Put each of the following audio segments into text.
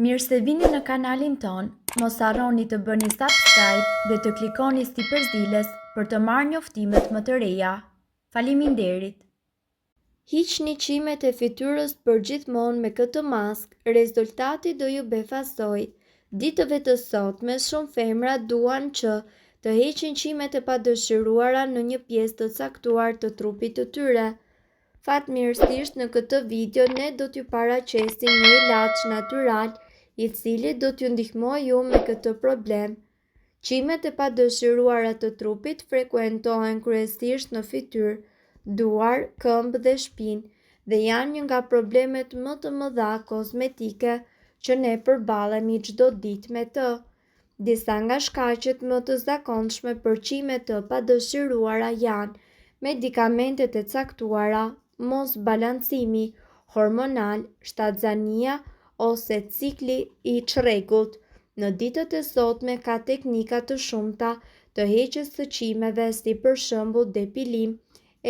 Mirë se vini në kanalin ton, mos harroni të bëni subscribe dhe të klikoni si përzdiles për të marrë njoftimet më të reja. Faleminderit! Hiqni qimet e fytyrës përgjithmonë me këtë maskë, rezultati do ju befasoj. Ditëve të sotme shumë femra duan që të heqin qimet e padëshiruara në një pjesë të caktuar të trupit të tyre. Fatmirësisht në këtë video ne do t'ju paraqesim një ilaç natyral i cili do t'ju ndihmojë ju me këtë problem. Qimet e padëshiruara të trupit frekuentohen kryesisht në fytyrë, duar, këmbë dhe shpinë dhe janë një nga problemet më të mëdha kozmetike që ne përballemi çdo ditë me të. Disa nga shkaqet më të zakonshme për qimet të padëshiruara janë medikamentet e caktuara, mos balancimi hormonal, shtatzania ose cikli i çrregullt. Në ditët e sotme ka teknika të shumta të heqjes së qimeve si për shembull depilim,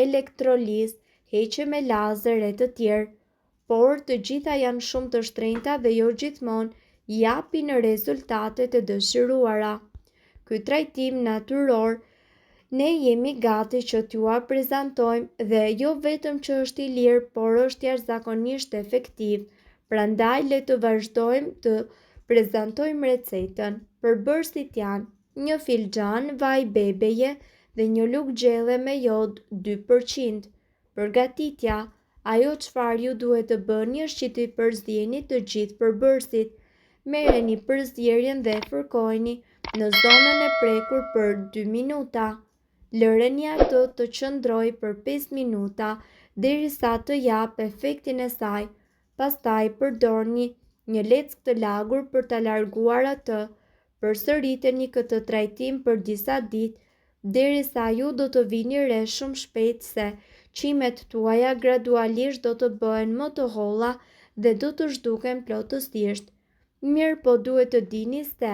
elektrolizë, heqje me lazer e të tjerë, por të gjitha janë shumë të shtrenjta dhe jo gjithmonë japin rezultatet e dëshiruara. Ky trajtim natyror ne jemi gati që t'ju prezantojmë dhe jo vetëm që është i lirë, por është jashtëzakonisht efektiv. Prandaj le të vazhdojmë të prezantojmë recetën. Përbërësit janë një filxhan vaj bebeje dhe një lugë gjelle me jod 2%. Përgatitja: ajo çfarë ju duhet të bëni është që t'i përzieni të gjithë përbërësit. Merreni përzierjen dhe fërkojeni në zonën e prekur për 2 minuta. Lëreni atë të qëndrojë për 5 minuta derisa të jap efektin e saj. Pastaj përdorni një leckë të lagur për ta larguar atë. Përsëriteni këtë trajtim për disa ditë derisa ju do të vini re shumë shpejt se qimet tuaja gradualisht do të bëhen më të holla dhe do të zhduken plotësisht. Mirë, po duhet të dini se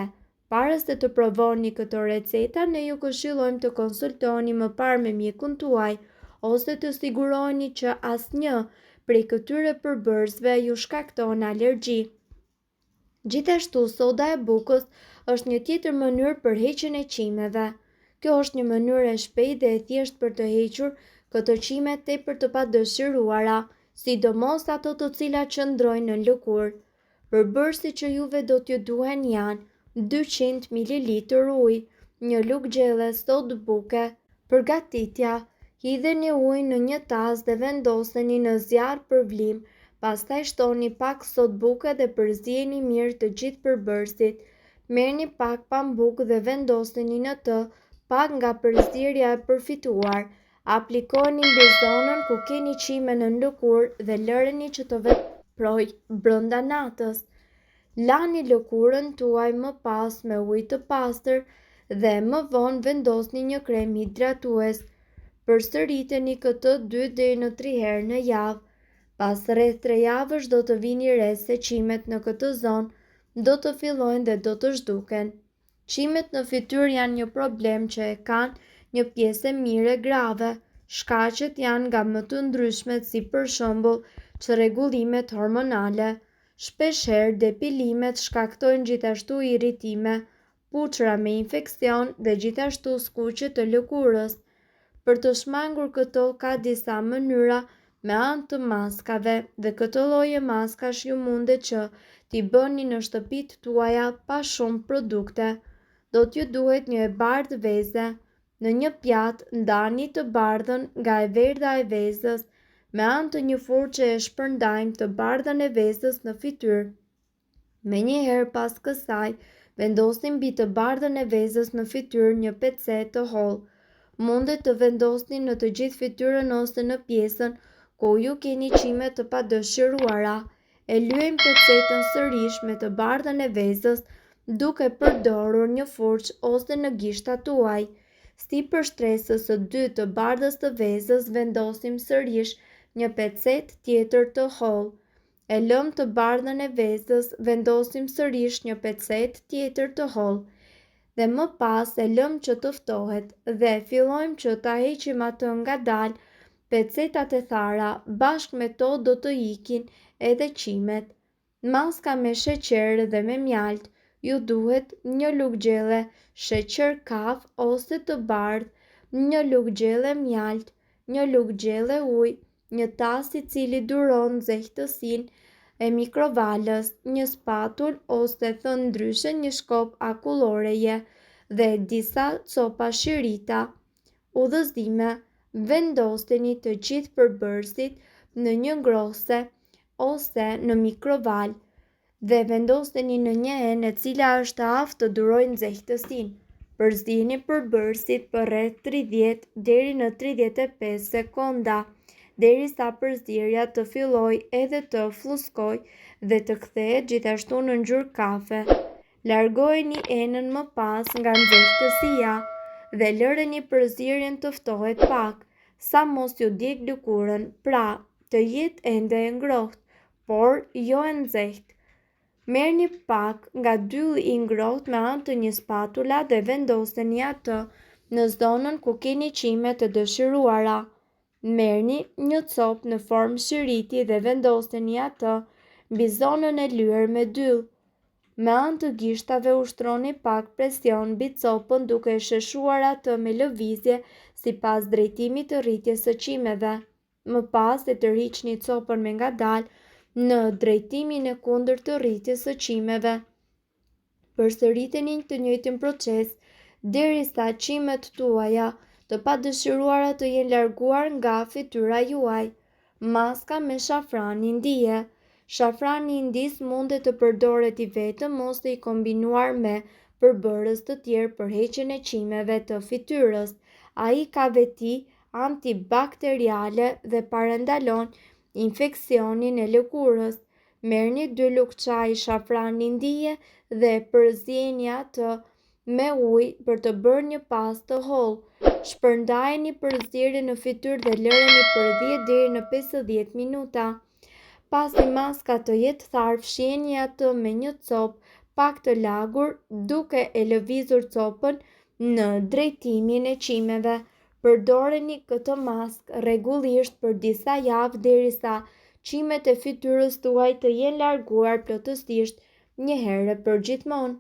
para se të provoni këtë receta, ne ju këshillojmë të konsultoni më parë me mjekun tuaj ose të siguroheni që asnjë prej këtyre përbërësve ju shkakton alergji. Gjithashtu, soda e bukës është një tjetër mënyrë për heqjen e qimeve. Kjo është një mënyrë e shpejtë dhe e thjeshtë për të hequr këto qime tepër të padëshiruara, sidomos ato të cilat qëndrojnë në lëkurë. Përbërësit që juve do t'ju duhen janë 200 ml ujë, një lugë gjelle sodë buke. Përgatitja: hidheni ujin në një tas dhe vendoseni në zjarr për vlim, pastaj shtoni pak sodë buke dhe përzieni mirë të gjithë përbërësit. Merrni pak pambuk dhe vendoseni në të pak nga përzierja e përfituar. Aplikojeni mbi zonën ku keni qime në lëkurë dhe lëreni që të veprojë brenda natës. Lani lëkurën tuaj më pas me ujë të pastër dhe më vonë vendosni një krem hidratues. Përsëriteni këtë 2 deri në 3 herë në javë. Pas rreth 3 javësh do të vini re se qimet në këtë zonë do të fillojnë dhe do të zhduken. Qimet në fytyrë janë një problem që e kanë një pjesë mirë e grave. Shkaqet janë nga më të ndryshmet, si për shembull çrregullimet hormonale. Shpeshherë depilimet shkaktojnë gjithashtu irritime, puçra me infeksion dhe gjithashtu skuqje të lëkurës. Për të shmangur këto ka disa mënyra me anë të maskave dhe këtë lloje maskash ju mundet që t'i bëni në shtëpitë tuaja pa shumë produkte. Do t'ju duhet një e bardhë veze. Në një pjatë ndani të bardhën nga e verdha e vezës. Me anë të një furçe e shpërndajmë të bardhën e vezës në fytyrë. Menjëherë pas kësaj vendosni mbi të bardhën e vezës në fytyrë një pecet të hollë. Mundet të vendosni në të gjithë fytyrën ose në pjesën ku ju keni qime të padëshiruara. E lyejmë pecetën sërish me të bardhën e vezës duke përdorur një furçë ose në gishtat tuaj. Si për shtresës së 2 të bardhës të vezës vendosim sërish një pecet tjetër të hollë. E lëm të bardhën e vezës, vendosim sërish një pecet tjetër të hollë. Dhe më pas e lëm që të ftohet dhe fillojmë që ta heqim atë ngadalë. Pecetat e thara bashkë me to do të ikin edhe qimet. Maska me sheqer dhe me mjalt, ju duhet një lugë gjelle sheqer kaf ose të bardhë, një lugë gjelle mjalt, një lugë gjelle ujë, një tas i cili duron nxehtësinë e mikrovalës, një spatull ose thënë ndryshe një shkop akulloreje dhe disa copa shirita. Udhëzime: vendoseni të gjithë përbërësit në një ngrose ose në mikrovalë dhe vendoseni në një enë e cila është aftë të durojë nxehtësinë. Përzieni përbërësit për rreth 30 deri në 35 sekonda, derisa përzierja të fillojë edhe të fluskojë dhe të kthehet gjithashtu në ngjyrë kafe. Largojeni enën më pas nga nxehtësia dhe lëreni përzierjen të ftohet pak, sa mos ju djeg lëkurën, pra të jetë ende e ngrohtë, por jo e nxehtë. Merrni pak nga dylli i ngrohtë me anë të një spatula dhe vendoseni atë në zonën ku keni qimet të dëshiruara. Merrni një copë në formë shiriti dhe vendoseni atë mbi zonën e lyer me dyll. Me anë të gishtave ushtroni pak presion mbi copën duke e sheshuar atë me lëvizje sipas drejtimit të rritjes së qimeve. Më pas e tërhiqni copën me ngadalë në drejtimin e kundërt të rritjes së qimeve. Përsëriteni të njëjtin proces derisa qimet tuaja të padëshiruara të jenë larguar nga fytyra juaj. Maska me shafran indie. Shafrani indis mundet të përdoret i vetëm ose i kombinuar me përbërës të tjerë për heqjen e qimeve të fytyrës. Ai ka veti antibakteriale dhe parandalon infeksionin e lëkurës. Merrni 2 lugë çaji shafran indie dhe përzieni atë me ujë për të bërë një pastë të hollë. Shpërndajeni përzierjen në fytyrë dhe lëreni për 10 deri në 15 minuta. Pasi maska të jetë tharë, fshiheni atë me një copë pak të lagur duke e lëvizur copën në drejtimin e qimeve. Përdoreni këtë maskë rregullisht për disa javë derisa qimet e fytyrës tuaj të jenë larguar plotësisht një herë për gjithmonë.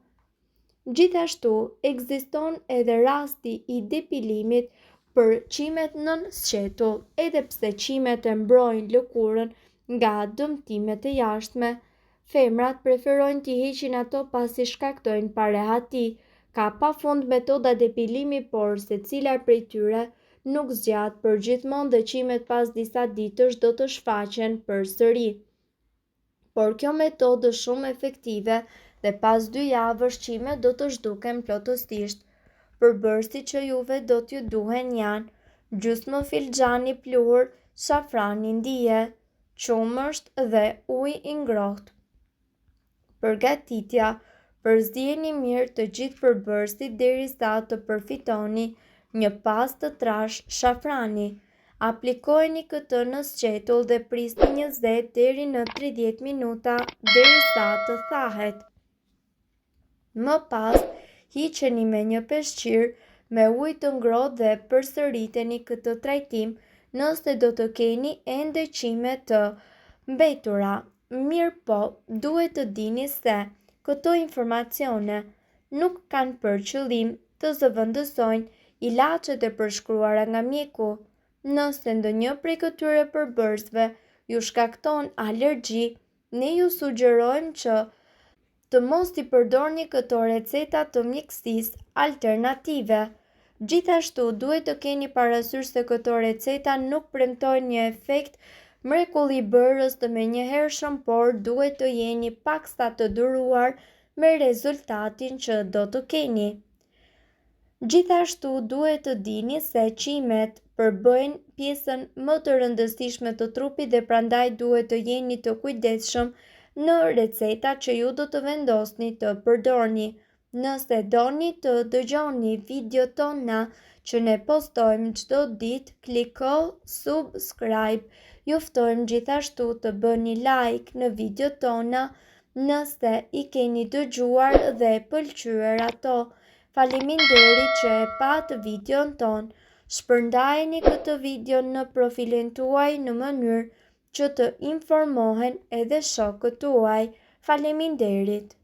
Gjithashtu, ekziston edhe rasti i depilimit për qimet nën sqetull, edhe pse qimet e mbrojnë lëkurën nga dëmtimet e jashtme. Femrat preferojnë t'i heqin ato pasi shkaktojnë parehati. Ka pafund metoda depilimi, por secila prej tyre nuk zgjat përgjithmonë dhe qimet pas disa ditësh do të shfaqen përsëri. Por kjo metodë është shumë efektive dhe pas 2 javësh qimet do të zhduken plotësisht. Përbërësit që juve do t'ju duhen janë gjysmë filxhani pluhur shafran indie, qumësht dhe ujë i ngrohtë. Përgatitja: përzieni mirë të gjithë përbërësit derisa të përfitoni një pastë të trashë shafrani. Aplikojeni këtë në sqetull dhe prisni 20 deri në 30 minuta derisa të thahet. Më pas, hiqeni me një peshqir me ujë të ngrohtë dhe përsëriteni këtë trajtim nëse do të keni ende qime të mbetura. Mirë po, duhet të dini se këto informacione nuk kanë për qëllim të zëvendësojnë ilaçet e përshkruara nga mjeku. Nëse ndonjë prej këtyre përbërësve ju shkakton alergji, ne ju sugjerojmë që të mos i përdorni këto receta të mjekësisë alternative. Gjithashtu, duhet të keni parasysh se këto receta nuk premtojnë një efekt mrekullibërës të menjëhershëm, por duhet të jeni paksa të duruar me rezultatin që do të keni. Gjithashtu, duhet të dini se qimet përbëjnë pjesën më të rëndësishme të trupit dhe prandaj duhet të jeni të kujdesshëm në recetat që ju do të vendosni të përdorni. Nëse doni të dëgjoni video tona që ne postojmë çdo ditë, kliko subscribe. Ju ftojmë gjithashtu të bëni like në video tona nëse i keni dëgjuar dhe pëlqyer ato. Faleminderit që e pat videon ton. Shpërndajeni këtë video në profilin tuaj në mënyrë që të informohen edhe shokët tuaj. Faleminderit.